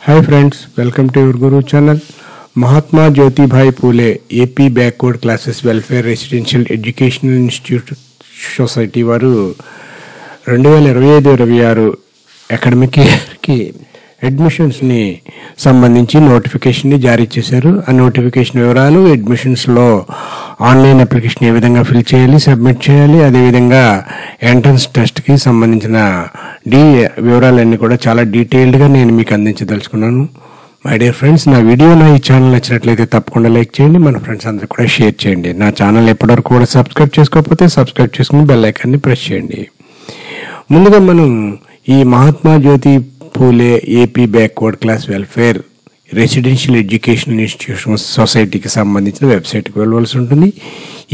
Hi friends, welcome to your Guru channel. Mahatma Jyotibhai Phule AP Backward Classes Welfare Residential Educational Institute Society వారు 2025-26 academic ఇయర్కి అడ్మిషన్స్ని సంబంధించి నోటిఫికేషన్ని జారీ చేశారు. ఆ notification వివరాలు, అడ్మిషన్స్లో ఆన్లైన్ అప్లికేషన్ ఏ విధంగా ఫిల్ చేయాలి, సబ్మిట్ చేయాలి, అదేవిధంగా ఎంట్రన్స్ టెస్ట్కి సంబంధించిన వివరాలన్నీ కూడా చాలా డీటెయిల్డ్గా నేను మీకు అందించదలుచుకున్నాను. మై డియర్ ఫ్రెండ్స్, నా వీడియో ఈ ఛానల్ నచ్చినట్లయితే తప్పకుండా లైక్ చేయండి, మన ఫ్రెండ్స్ అందరూ కూడా షేర్ చేయండి. నా ఛానల్ ఎప్పటివరకు కూడా సబ్స్క్రైబ్ చేసుకోకపోతే సబ్స్క్రైబ్ చేసుకుని బెల్ ఐకాన్ని ప్రెస్ చేయండి. ముందుగా మనం ఈ Mahatma Jyoti Phule AP backward class welfare residential educational institution సొసైటీకి సంబంధించిన వెబ్సైట్కి వెళ్ళవలసి ఉంటుంది.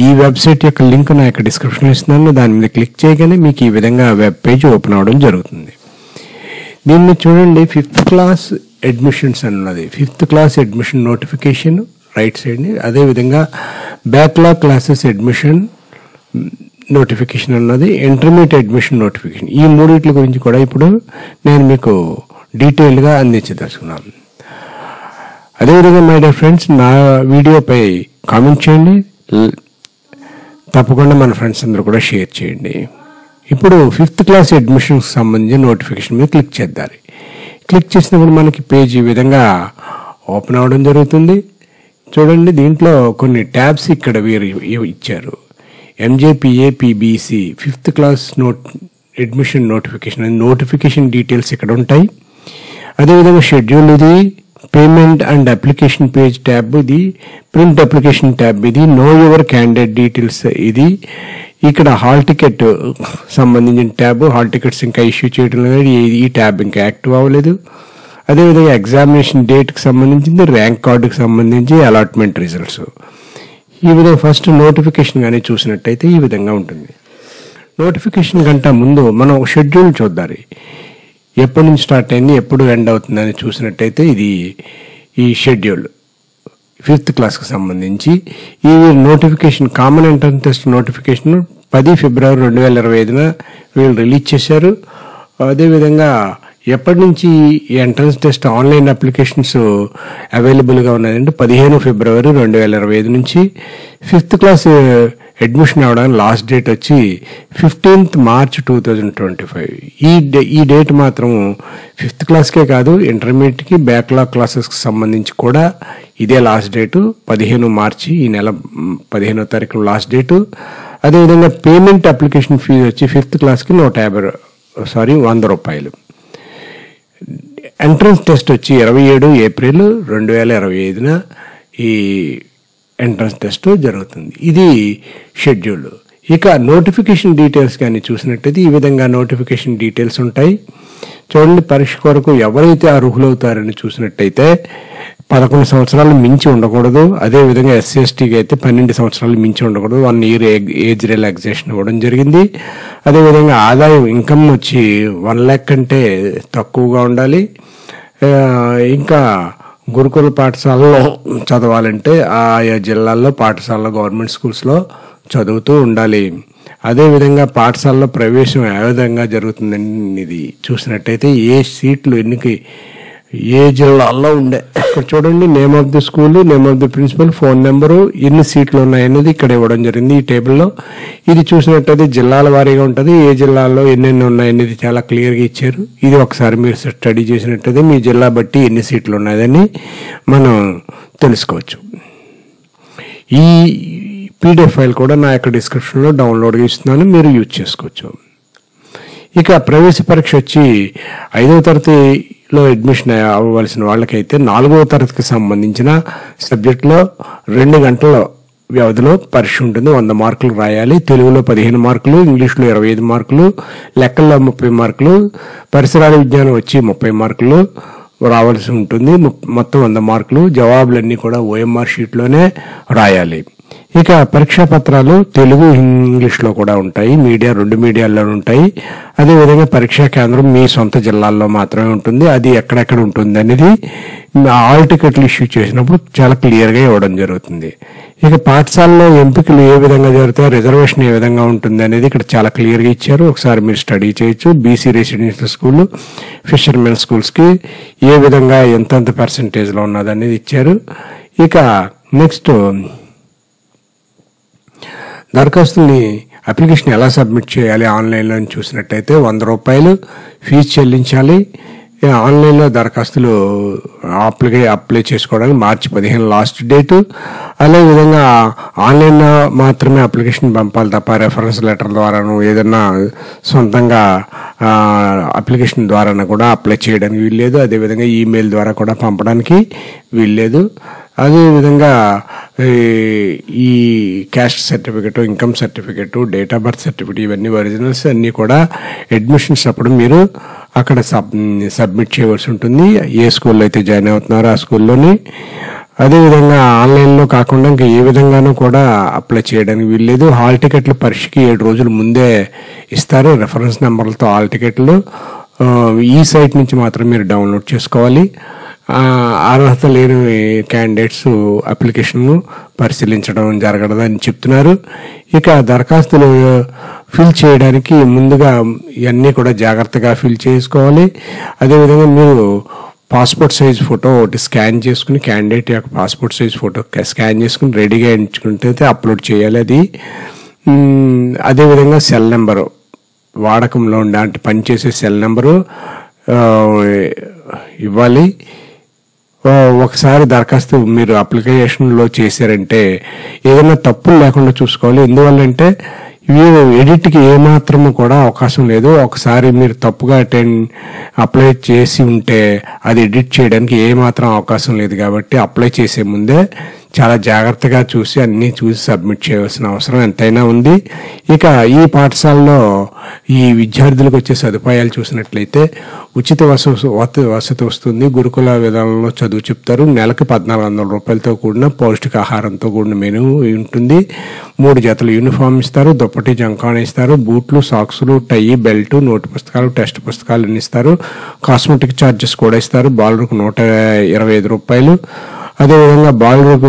ఈ వెబ్సైట్ యొక్క లింక్ నా యొక్క డిస్క్రిప్షన్లో ఇస్తున్నాను. దాని మీద క్లిక్ చేయగానే మీకు ఈ విధంగా వెబ్ పేజ్ ఓపెన్ అవ్వడం జరుగుతుంది. దీన్ని చూడండి, 5th క్లాస్ అడ్మిషన్స్ అన్నది 5th class admission notification right సైడ్ని, అదేవిధంగా బ్యాక్లాగ్ క్లాసెస్ అడ్మిషన్ నోటిఫికేషన్ అన్నది ఇంటర్మీడియట్ అడ్మిషన్ నోటిఫికేషన్. ఈ మూడింటి గురించి కూడా ఇప్పుడు నేను మీకు డీటెయిల్గా అందించదలుచుకున్నాను. అదేవిధంగా మై డియర్ ఫ్రెండ్స్, నా వీడియోపై కామెంట్ చేయండి, తప్పకుండా మన ఫ్రెండ్స్ అందరూ కూడా షేర్ చేయండి. ఇప్పుడు 5th క్లాస్ అడ్మిషన్కి సంబంధించిన నోటిఫికేషన్ మీద క్లిక్ చేద్దాం. క్లిక్ చేసినప్పుడు మనకి పేజ్ ఈ విధంగా ఓపెన్ అవ్వడం జరుగుతుంది. చూడండి, దీంట్లో కొన్ని ట్యాబ్స్ ఇక్కడ వీరు ఇచ్చారు. MJPA PBC 5th class admission notification అని నోటిఫికేషన్ డీటెయిల్స్ ఇక్కడ ఉంటాయి. అదేవిధంగా షెడ్యూల్ ఇది, payment and application page tab ఇది, ప్రింట్ అప్లికేషన్ ట్యాబ్ ఇది, నో యువర్ క్యాండిడేట్ డీటెయిల్స్ ఇది, ఇక్కడ హాల్ టికెట్ సంబంధించిన ట్యాబ్, హాల్ టికెట్స్ ఇంకా ఇష్యూ చేయడం లేదు, ఈ ట్యాబ్ ఇంకా యాక్టివ్ అవ్వలేదు. అదేవిధంగా ఎగ్జామినేషన్ డేట్కి సంబంధించింది, ర్యాంక్ కార్డుకి సంబంధించి అలాట్మెంట్ రిజల్ట్స్. ఈ విధంగా ఫస్ట్ నోటిఫికేషన్ కానీ చూసినట్టయితే ఈ విధంగా ఉంటుంది. నోటిఫికేషన్ కంటే ముందు మనం షెడ్యూల్ చూద్దాం. ఎప్పటి నుంచి స్టార్ట్ అయింది, ఎప్పుడు ఎండ్ అవుతుందని చూసినట్టయితే ఇది ఈ షెడ్యూల్ 5th క్లాస్కి సంబంధించి ఈ notification common entrance test notification 10 ఫిబ్రవరి 2025 వీళ్ళు రిలీజ్ చేశారు. అదేవిధంగా ఎప్పటి నుంచి ఈ ఎంట్రన్స్ టెస్ట్ ఆన్లైన్ అప్లికేషన్స్ అవైలబుల్గా ఉన్నాయంటే 15 ఫిబ్రవరి 2025 నుంచి 5th క్లాస్ అడ్మిషన్ అవ్వడానికి లాస్ట్ డేట్ వచ్చి 15th మార్చ్ 2025. ఈ డేట్ మాత్రం 5th క్లాస్కే కాదు, ఇంటర్మీడియట్కి బ్యాక్లాగ్ క్లాసెస్కి సంబంధించి కూడా ఇదే లాస్ట్ డేటు 15 మార్చి, ఈ నెల 15వ తారీఖు లాస్ట్ డేటు. అదేవిధంగా పేమెంట్ అప్లికేషన్ ఫీజు వచ్చి 5th క్లాస్కి 100 రూపాయలు. ఎంట్రన్స్ టెస్ట్ వచ్చి 27 ఏప్రిల్ 2025 ఈ ఎంట్రన్స్ టెస్ట్ జరుగుతుంది. ఇది షెడ్యూల్. ఇక నోటిఫికేషన్ డీటెయిల్స్ కానీ చూసినట్టయితే ఈ విధంగా నోటిఫికేషన్ డీటెయిల్స్ ఉంటాయి. చూడండి, పరీక్ష కొరకు ఎవరైతే అర్హులవుతారని చూసినట్టయితే 11 సంవత్సరాలు మించి ఉండకూడదు. అదేవిధంగా SC/STకి అయితే 12 సంవత్సరాలు మించి ఉండకూడదు. 1 ఇయర్ ఏజ్ రిలాక్సేషన్ ఇవ్వడం జరిగింది. అదేవిధంగా ఆదాయం ఇన్కమ్ వచ్చి 1 lakh కంటే తక్కువగా ఉండాలి. ఇంకా గురుకుల పాఠశాలలో చదవాలంటే ఆయా జిల్లాల్లో పాఠశాలలో గవర్నమెంట్ స్కూల్స్లో చదువుతూ ఉండాలి. అదేవిధంగా పాఠశాలలో ప్రవేశం ఏ విధంగా జరుగుతుందని ఇది చూసినట్టయితే ఏ సీట్లు ఎన్నికి ఏ జిల్లాల్లో ఉండే ఇక్కడ చూడండి, name of the school, name of the principal, phone number, ఎన్ని సీట్లు ఉన్నాయనేది ఇక్కడ ఇవ్వడం జరిగింది ఈ టేబుల్లో. ఇది చూసినట్టయితే జిల్లాల వారీగా ఉంటుంది, ఏ జిల్లాల్లో ఎన్నెన్ని ఉన్నాయనేది చాలా క్లియర్గా ఇచ్చారు. ఇది ఒకసారి మీరు స్టడీ చేసినట్టయితే మీ జిల్లా బట్టి ఎన్ని సీట్లు ఉన్నాయని మనం తెలుసుకోవచ్చు. ఈ PDF ఫైల్ కూడా నా యొక్క డిస్క్రిప్షన్లో డౌన్లోడ్గా ఇస్తున్నాను, మీరు యూజ్ చేసుకోవచ్చు. ఇక ప్రవేశ పరీక్ష వచ్చి 5వ తరగతిలో అడ్మిషన్ అవ్వవలసిన వాళ్ళకైతే 4వ తరగతికి సంబంధించిన సబ్జెక్టులో 2 గంటల వ్యవధిలో పరీక్ష ఉంటుంది. 100 మార్కులు రాయాలి. తెలుగులో 15 మార్కులు, ఇంగ్లీష్లో 25 మార్కులు, లెక్కల్లో 30 మార్కులు, పరిసరాల విజ్ఞానం వచ్చి 30 మార్కులు రావాల్సి ఉంటుంది. మొత్తం 100 మార్కులు. జవాబులన్నీ కూడా OMR షీట్లోనే రాయాలి. ఇక పరీక్షా పత్రాలు తెలుగు ఇంగ్లీష్లో కూడా ఉంటాయి. రెండు మీడియాల్లో ఉంటాయి. అదేవిధంగా పరీక్షా కేంద్రం మీ సొంత జిల్లాల్లో మాత్రమే ఉంటుంది. అది ఎక్కడెక్కడ ఉంటుంది అనేది ఆల్ టికెట్లు ఇష్యూ చేసినప్పుడు చాలా క్లియర్గా ఇవ్వడం జరుగుతుంది. ఇక పాఠశాలలో ఎంపికలు ఏ విధంగా జరుగుతాయి, రిజర్వేషన్ ఏ విధంగా ఉంటుంది అనేది ఇక్కడ చాలా క్లియర్గా ఇచ్చారు. ఒకసారి మీరు స్టడీ చేయొచ్చు. బీసీ రెసిడెన్షియల్ స్కూల్, ఫిషర్మెన్ స్కూల్స్కి ఏ విధంగా ఎంతెంత పర్సంటేజ్లో ఉన్నది అనేది ఇచ్చారు. ఇక నెక్స్ట్ దరఖాస్తుని అప్లికేషన్ ఎలా సబ్మిట్ చేయాలి ఆన్లైన్లో చూసినట్టయితే 100 రూపాయలు ఫీజు చెల్లించాలి. ఆన్లైన్లో దరఖాస్తులు అప్లై చేసుకోవడానికి March 15 లాస్ట్ డేటు. అదేవిధంగా ఆన్లైన్లో మాత్రమే అప్లికేషన్ పంపాలి తప్ప రెఫరెన్స్ లెటర్ ద్వారాను ఏదన్నా సొంతంగా అప్లికేషన్ ద్వారా కూడా అప్లై చేయడానికి వీల్లేదు. అదేవిధంగా ఈమెయిల్ ద్వారా కూడా పంపడానికి వీల్లేదు. అదేవిధంగా ఈ caste certificate, income certificate, date of birth certificate ఇవన్నీ ఒరిజినల్స్ అన్నీ కూడా అడ్మిషన్స్ అప్పుడు మీరు అక్కడ సబ్మిట్ చేయవలసి ఉంటుంది. ఏ స్కూల్లో అయితే జాయిన్ అవుతున్నారో ఆ స్కూల్లోని. అదేవిధంగా ఆన్లైన్లో కాకుండా ఇంకా ఏ విధంగానూ కూడా అప్లై చేయడానికి వీల్లేదు. హాల్ టికెట్లు పరీక్షకి 7 రోజుల ముందే ఇస్తారు. రెఫరెన్స్ నెంబర్లతో హాల్ టికెట్లు ఈ సైట్ నుంచి మాత్రం మీరు డౌన్లోడ్ చేసుకోవాలి. అర్హత లేని క్యాండిడేట్స్ అప్లికేషన్ పరిశీలించడం జరగదని చెప్తున్నారు. ఇక దరఖాస్తులు ఫిల్ చేయడానికి ముందుగా ఇవన్నీ కూడా జాగ్రత్తగా ఫిల్ చేసుకోవాలి. అదేవిధంగా మీరు పాస్పోర్ట్ సైజ్ ఫోటో ఒకటి స్కాన్ చేసుకుని, క్యాండిడేట్ యొక్క పాస్పోర్ట్ సైజ్ ఫోటో స్కాన్ చేసుకుని రెడీగా ఎంచుకుంటే అప్లోడ్ చేయాలి. అది అదేవిధంగా సెల్ నెంబరు, వాడకంలో ఉండే పనిచేసే సెల్ నెంబరు ఇవ్వాలి. ఒకసారి దరఖాస్తు మీరు అప్లికేషన్లో చేశారంటే ఏదైనా తప్పులు లేకుండా చూసుకోవాలి. ఎందువల్లంటే వీరు ఎడిట్కి ఏమాత్రము కూడా అవకాశం లేదు. ఒకసారి మీరు తప్పుగా అప్లై చేసి ఉంటే అది ఎడిట్ చేయడానికి ఏమాత్రం అవకాశం లేదు. కాబట్టి అప్లై చేసే ముందే చాలా జాగ్రత్తగా చూసి అన్నీ చూసి సబ్మిట్ చేయవలసిన అవసరం ఎంతైనా ఉంది. ఇక ఈ పాఠశాలలో ఈ విద్యార్థులకు వచ్చే సదుపాయాలు చూసినట్లయితే ఉచిత వసతి వస్తుంది. గురుకుల విధానంలో చదువు చెప్తారు. నెలకు 1400 రూపాయలతో కూడిన పౌష్టికాహారంతో కూడిన మెనూ ఉంటుంది. 3 జతలు యూనిఫామ్ ఇస్తారు. దుప్పటి, జంకాణ ఇస్తారు. బూట్లు, సాక్సులు, టై, బెల్ట్, నోటు పుస్తకాలు, టెస్ట్ పుస్తకాలు ఇస్తారు. కాస్మెటిక్ ఛార్జెస్ కూడా ఇస్తారు. బాలులకు 125 రూపాయలు. అదేవిధంగా బాలులకు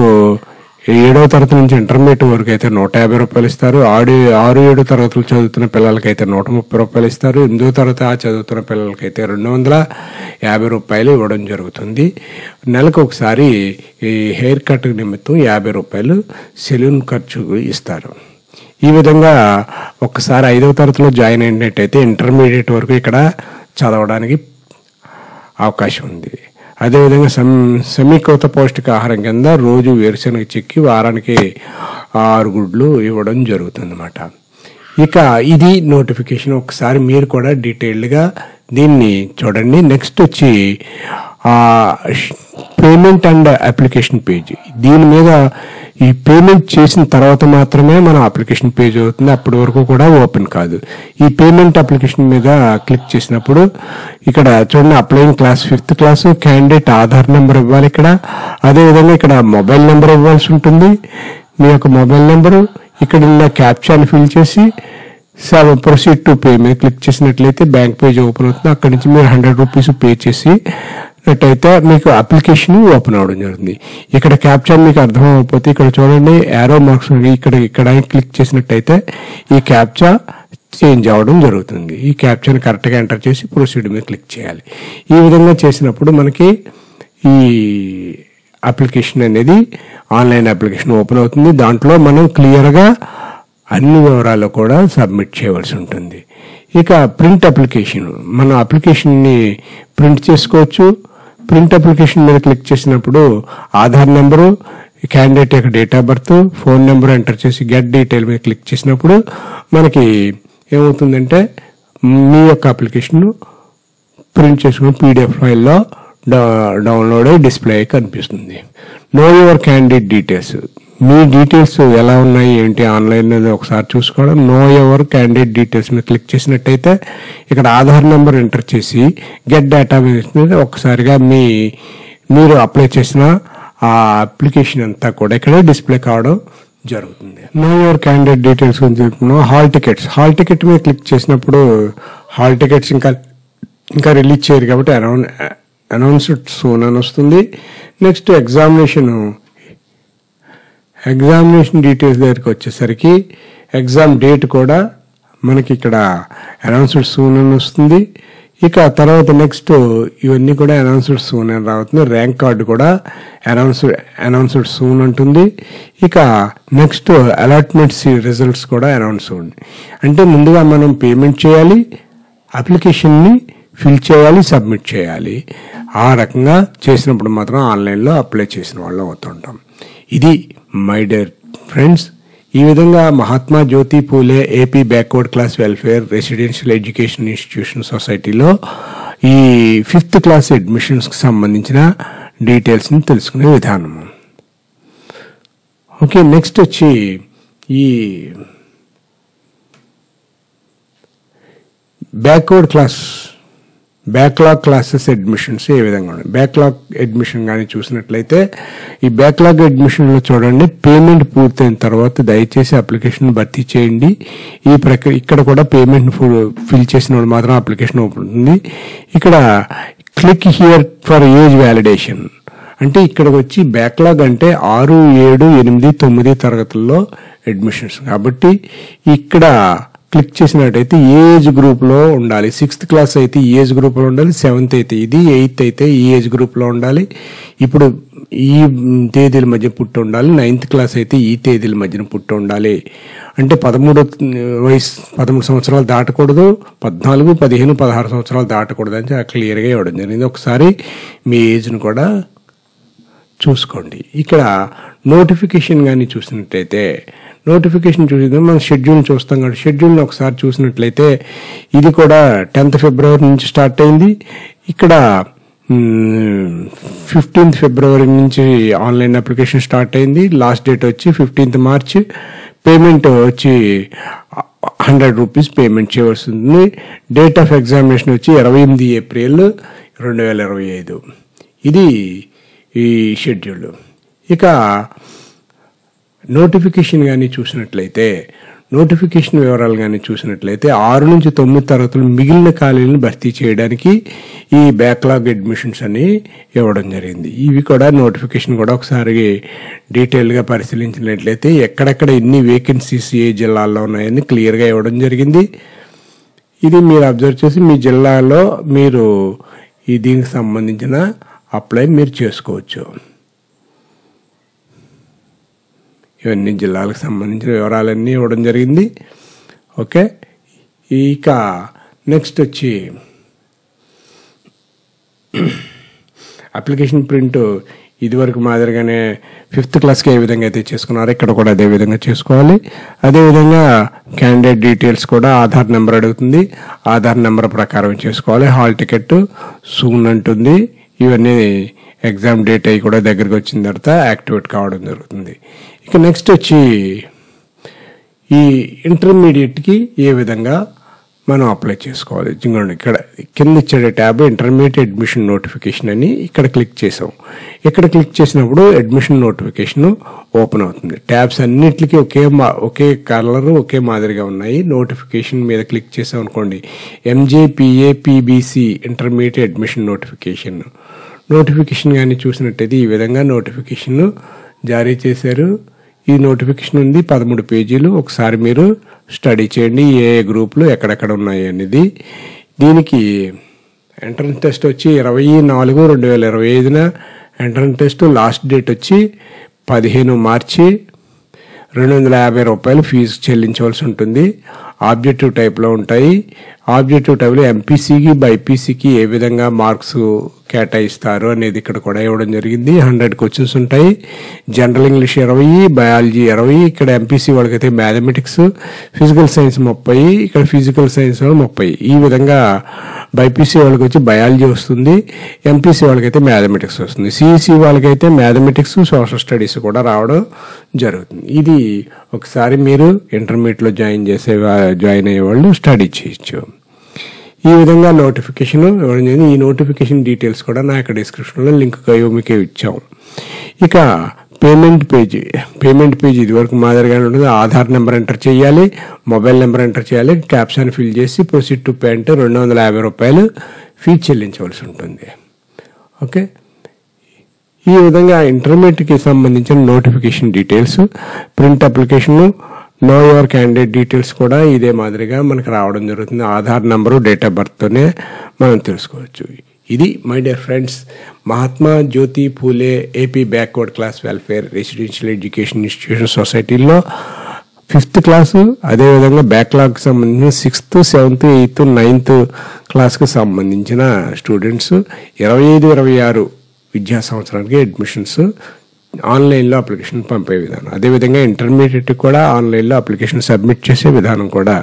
7వ తరగతి నుంచి ఇంటర్మీడియట్ వరకు అయితే 150 రూపాయలు ఇస్తారు. 6-7 తరగతులు చదువుతున్న పిల్లలకైతే 130 రూపాయలు ఇస్తారు. 8వ తరగతి చదువుతున్న పిల్లలకైతే 250 రూపాయలు ఇవ్వడం జరుగుతుంది. నెలకు ఒకసారి ఈ హెయిర్ కట్ నిమిత్తం 50 రూపాయలు సెలూన్ ఖర్చు ఇస్తారు. ఈ విధంగా ఒక్కసారి 5వ తరగతిలో జాయిన్ అయినట్టయితే ఇంటర్మీడియట్ వరకు ఇక్కడ చదవడానికి అవకాశం ఉంది. అదేవిధంగా సమీకృత పౌష్టికాహారం కింద రోజు వేరుశనగ చిక్కి వారానికి 6 గుడ్లు ఇవ్వడం జరుగుతుంది అన్నమాట. ఇక ఇది నోటిఫికేషన్. ఒకసారి మీరు కూడా డీటెయిల్డ్గా దీన్ని చూడండి. నెక్స్ట్ వచ్చి పేమెంట్ అండ్ అప్లికేషన్ పేజ్. దీని మీద ఈ పేమెంట్ చేసిన తర్వాత మాత్రమే మన అప్లికేషన్ పేజ్ అవుతుంది. అప్పటి వరకు కూడా ఓపెన్ కాదు. ఈ పేమెంట్ అప్లికేషన్ మీద క్లిక్ చేసినప్పుడు ఇక్కడ చూడండి, applying class 5th class, candidate Aadhaar number ఇవ్వాలి ఇక్కడ. అదేవిధంగా ఇక్కడ మొబైల్ నెంబర్ ఇవ్వాల్సి ఉంటుంది. మీ యొక్క మొబైల్ నెంబరు ఇక్కడ ఉన్న క్యాప్చాని ఫిల్ చేసి ప్రొసీడ్ టు పే మీద క్లిక్ చేసినట్లయితే బ్యాంక్ పేజ్ ఓపెన్ అవుతుంది. అక్కడి నుంచి మీరు 100 రూపీస్ పే చేసి అయితే మీకు అప్లికేషన్ ఓపెన్ అవ్వడం జరుగుతుంది. ఇక్కడ క్యాప్చా మీకు అర్థం అవ్వకపోతే ఇక్కడ చూడండి, యారో మార్క్స్ ఇక్కడ క్లిక్ చేసినట్టయితే ఈ క్యాప్చా చేంజ్ అవ్వడం జరుగుతుంది. ఈ క్యాప్చాని కరెక్ట్గా ఎంటర్ చేసి ప్రొసీడ్ మీద క్లిక్ చేయాలి. ఈ విధంగా చేసినప్పుడు మనకి ఈ అప్లికేషన్ అనేది ఆన్లైన్ అప్లికేషన్ ఓపెన్ అవుతుంది. దాంట్లో మనం క్లియర్గా అన్ని వివరాలు కూడా సబ్మిట్ చేయవలసి ఉంటుంది. ఇక ప్రింట్ అప్లికేషన్, మనం అప్లికేషన్ని ప్రింట్ చేసుకోవచ్చు. ప్రింట్ అప్లికేషన్ మీద క్లిక్ చేసినప్పుడు ఆధార్ నెంబరు, క్యాండిడేట్ యొక్క date of birth, phone number enter చేసి గెట్ డీటెయిల్ మీద క్లిక్ చేసినప్పుడు మనకి ఏమవుతుందంటే మీ యొక్క అప్లికేషన్ ప్రింట్ చేసుకుని PDF ఫైల్లో డౌన్లోడ్ అయ్యి డిస్ప్లే అయ్యి కనిపిస్తుంది. నో యువర్ క్యాండిడేట్ డీటెయిల్స్, మీ డీటెయిల్స్ ఎలా ఉన్నాయి ఏంటి ఆన్లైన్ ఒకసారి చూసుకోవడం. నో యువర్ క్యాండిడేట్ డీటెయిల్స్ మీద క్లిక్ చేసినట్టయితే ఇక్కడ ఆధార్ నెంబర్ ఎంటర్ చేసి గెట్ డేటా మీద ఒకసారిగా మీరు అప్లై చేసిన ఆ అప్లికేషన్ అంతా కూడా ఇక్కడ డిస్ప్లే కావడం జరుగుతుంది. నో యువర్ క్యాండిడేట్ డీటెయిల్స్ గురించి చెప్పుకున్నాం. హాల్ టికెట్ మీద క్లిక్ చేసినప్పుడు హాల్ టికెట్స్ ఇంకా రిలీజ్ చేయరు కాబట్టి అనౌన్స్డ్ సూన్ అని వస్తుంది. నెక్స్ట్ ఎగ్జామినేషన్ డీటెయిల్స్ దగ్గరికి వచ్చేసరికి ఎగ్జామ్ డేట్ కూడా మనకి ఇక్కడ అనౌన్స్డ్ సూన్ అని వస్తుంది. ఇక తర్వాత నెక్స్ట్ ఇవన్నీ కూడా అనౌన్స్డ్ సూన్ అని రావుతుంది. ర్యాంక్ కార్డు కూడా అనౌన్స్డ్ సూన్ ఉంటుంది. ఇక నెక్స్ట్ అలాట్మెంట్ రిజల్ట్స్ కూడా అనౌన్స్డ్. అంటే ముందుగా మనం పేమెంట్ చేయాలి, అప్లికేషన్ని ఫిల్ చేయాలి, సబ్మిట్ చేయాలి. ఆ రకంగా చేసినప్పుడు మాత్రం ఆన్లైన్లో అప్లై చేసిన వాళ్ళం అవుతుంటాం. ఇది మై డియర్ ఫ్రెండ్స్, ఈ విధంగా Mahatma Jyoti Phule AP backward class welfare residential education institution సొసైటీలో ఈ 5th క్లాస్ అడ్మిషన్స్కి సంబంధించిన డీటెయిల్స్ని తెలుసుకునే విధానము. ఓకే, నెక్స్ట్ వచ్చి ఈ బ్యాక్లాగ్ క్లాసెస్ అడ్మిషన్స్ ఏ విధంగా ఉన్నాయి. బ్యాక్లాగ్ అడ్మిషన్ కానీ చూసినట్లయితే ఈ బ్యాక్లాగ్ అడ్మిషన్లో చూడండి, పేమెంట్ పూర్తయిన తర్వాత దయచేసి అప్లికేషన్ భర్తీ చేయండి. ఈ ప్రక్రియ ఇక్కడ కూడా పేమెంట్ ఫిల్ చేసిన వాళ్ళు మాత్రం అప్లికేషన్ ఓపెన్ అవుతుంది. ఇక్కడ click here for age validation అంటే ఇక్కడికి వచ్చి బ్యాక్లాగ్ అంటే 6, 7, 8, 9 తరగతుల్లో అడ్మిషన్స్ కాబట్టి ఇక్కడ క్లిక్ చేసినట్టయితే ఏజ్ గ్రూప్లో ఉండాలి. 6th క్లాస్ అయితే ఈ ఏజ్ గ్రూప్లో ఉండాలి, 7th అయితే ఇది, 8th అయితే ఈ ఏజ్ గ్రూప్లో ఉండాలి. ఇప్పుడు ఈ తేదీల మధ్య పుట్టి ఉండాలి. 9th క్లాస్ అయితే ఈ తేదీల మధ్యన పుట్టి ఉండాలి. అంటే 13 సంవత్సరాలు దాటకూడదు, 14, 15, 16 సంవత్సరాలు దాటకూడదు అని క్లియర్గా ఇవ్వడం జరిగింది. ఒకసారి మీ ఏజ్ను కూడా చూసుకోండి. ఇక్కడ నోటిఫికేషన్ కానీ చూసినట్టయితే మనం షెడ్యూల్ చూస్తాం కాబట్టి షెడ్యూల్ని ఒకసారి చూసినట్లయితే ఇది కూడా 10th ఫిబ్రవరి నుంచి స్టార్ట్ అయింది. ఇక్కడ 15th ఫిబ్రవరి నుంచి ఆన్లైన్ అప్లికేషన్ స్టార్ట్ అయింది. లాస్ట్ డేట్ వచ్చి 15th మార్చ్. పేమెంట్ వచ్చి 100 రూపీస్ పేమెంట్ చేయవలసి ఉంది. డేట్ ఆఫ్ ఎగ్జామినేషన్ వచ్చి 28 ఏప్రిల్ 2025. ఇది ఈ షెడ్యూల్. ఇక నోటిఫికేషన్ కానీ చూసినట్లయితే నోటిఫికేషన్ వివరాలు కానీ చూసినట్లయితే 6 నుంచి 9 తరగతులు మిగిలిన ఖాళీలను భర్తీ చేయడానికి ఈ బ్యాక్లాగ్ అడ్మిషన్స్ అని ఇవ్వడం జరిగింది. ఇవి కూడా నోటిఫికేషన్ కూడా ఒకసారి డీటెయిల్గా పరిశీలించినట్లయితే ఎక్కడెక్కడ ఎన్ని వేకెన్సీస్ ఏ జిల్లాల్లో ఉన్నాయని క్లియర్గా ఇవ్వడం జరిగింది. ఇది మీరు అబ్జర్వ్ చేసి మీ జిల్లాలో మీరు ఈ దీనికి సంబంధించిన అప్లై మీరు చేసుకోవచ్చు. ఇవన్నీ జిల్లాలకు సంబంధించిన వివరాలన్నీ ఇవ్వడం జరిగింది. ఓకే, ఇక నెక్స్ట్ వచ్చి అప్లికేషన్ ప్రింట్ ఇదివరకు మాదిరిగానే 5th క్లాస్కి ఏ విధంగా అయితే చేసుకున్నారో ఇక్కడ కూడా అదే విధంగా చేసుకోవాలి. అదేవిధంగా క్యాండిడేట్ డీటెయిల్స్ కూడా ఆధార్ నెంబర్ అడుగుతుంది, ఆధార్ నెంబర్ ప్రకారం చేసుకోవాలి. హాల్ టికెట్ సూన్ అంటుంది. ఇవన్నీ ఎగ్జామ్ డేట్ అవి కూడా దగ్గరికి వచ్చిన తర్వాత యాక్టివేట్ కావడం జరుగుతుంది. ఇక నెక్స్ట్ వచ్చి ఈ ఇంటర్మీడియట్కి ఏ విధంగా మనం అప్లై చేసుకోవాలి. ఇక్కడ కింద ఇచ్చే ట్యాబ్ ఇంటర్మీడియట్ అడ్మిషన్ నోటిఫికేషన్ అని ఇక్కడ క్లిక్ చేసాం. ఇక్కడ క్లిక్ చేసినప్పుడు అడ్మిషన్ నోటిఫికేషన్ ఓపెన్ అవుతుంది. ట్యాబ్స్ అన్నిటికీ ఒకే కలర్ ఒకే మాదిరిగా ఉన్నాయి. నోటిఫికేషన్ మీద క్లిక్ చేసాం అనుకోండి, MJPAPBC ఇంటర్మీడియట్ అడ్మిషన్ నోటిఫికేషన్ కానీ చూసినట్టయితే ఈ విధంగా నోటిఫికేషన్ జారీ చేశారు. ఈ నోటిఫికేషన్ ఉంది, 13 పేజీలు. ఒకసారి మీరు స్టడీ చేయండి ఏ గ్రూపులు ఎక్కడెక్కడ ఉన్నాయి అనేది. దీనికి ఎంట్రన్స్ టెస్ట్ వచ్చి 24/2025న ఎంట్రన్స్ టెస్ట్. లాస్ట్ డేట్ వచ్చి 15 మార్చి. 250 రూపాయలు ఫీజు చెల్లించవలసి ఉంటుంది. ఆబ్జెక్టివ్ టైప్లో ఉంటాయి. ఆబ్జెక్టివ్ టైప్లో ఎంపీసీకి బైపీసీకి ఏ విధంగా మార్క్స్ కేటాయిస్తారు అనేది ఇక్కడ కూడా ఇవ్వడం జరిగింది. 100 క్వశ్చన్స్ ఉంటాయి. General English 20, biology 20. ఇక్కడ ఎంపీసీ వాళ్ళకైతే మ్యాథమెటిక్స్, ఫిజికల్ సైన్స్ 30, ఇక్కడ ఫిజికల్ సైన్స్ 30. ఈ విధంగా బైపీసీ వాళ్ళకి వచ్చి బయాలజీ వస్తుంది, ఎంపీసీ వాళ్ళకైతే మ్యాథమెటిక్స్ వస్తుంది. సిఈసీ వాళ్ళకైతే మ్యాథమెటిక్స్, సోషల్ స్టడీస్ కూడా రావడం జరుగుతుంది. ఇది ఒకసారి మీరు ఇంటర్మీడియట్లో జాయిన్ అయ్యే వాళ్ళు స్టడీ చేయొచ్చు. ఈ విధంగా నోటిఫికేషన్ ఇవ్వడం జరిగింది. ఈ నోటిఫికేషన్ డీటెయిల్స్ కూడా నా యొక్క డిస్క్రిప్షన్లో లింక్ మీకు ఇచ్చాము. ఇక పేమెంట్ పేజ్ ఇదివరకు మాదిరిగానే ఉంటుంది. ఆధార్ నెంబర్ ఎంటర్ చేయాలి, మొబైల్ నెంబర్ ఎంటర్ చేయాలి, క్యాప్షన్ ఫిల్ చేసి ప్రొసీడ్ టు పే అంటే ₹250 ఫీ చెల్లించవలసి ఉంటుంది. ఓకే, ఈ విధంగా ఇంటర్మీడియట్కి సంబంధించిన notification details, print application, know your candidate details కూడా ఇదే మాదిరిగా మనకు రావడం జరుగుతుంది. ఆధార్ నెంబరు, డేట్ ఆఫ్ బర్త్తోనే మనం తెలుసుకోవచ్చు. ఇది my dear friends, Mahatma Jyoti Phule AP backward class welfare residential education institution సొసైటీలో 5th క్లాసు, అదేవిధంగా బ్యాక్లాగ్కి సంబంధించిన 6th, 7th, 8th, 9th క్లాస్కి సంబంధించిన స్టూడెంట్స్ 25-26 విద్యా సంవత్సరానికి అడ్మిషన్స్ ఆన్లైన్లో అప్లికేషన్ పంపే విధానం, అదేవిధంగా ఇంటర్మీడియట్ కూడా ఆన్లైన్లో అప్లికేషన్ సబ్మిట్ చేసే విధానం కూడా.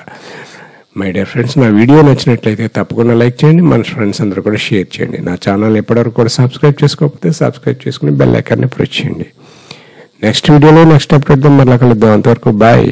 మై డియర్ ఫ్రెండ్స్, నా వీడియో నచ్చినట్లయితే తప్పకుండా లైక్ చేయండి, మన ఫ్రెండ్స్ అందరూ కూడా షేర్ చేయండి. నా ఛానల్ ఎప్పటివరకు కూడా సబ్స్క్రైబ్ చేసుకోకపోతే సబ్స్క్రైబ్ చేసుకుని బెల్ ఐకాన్ని ప్రెస్ చేయండి. నెక్స్ట్ వీడియోలో నెక్స్ట్ అప్డేట్తో మళ్ళీ కలుద్దాం. అంతవరకు బాయ్.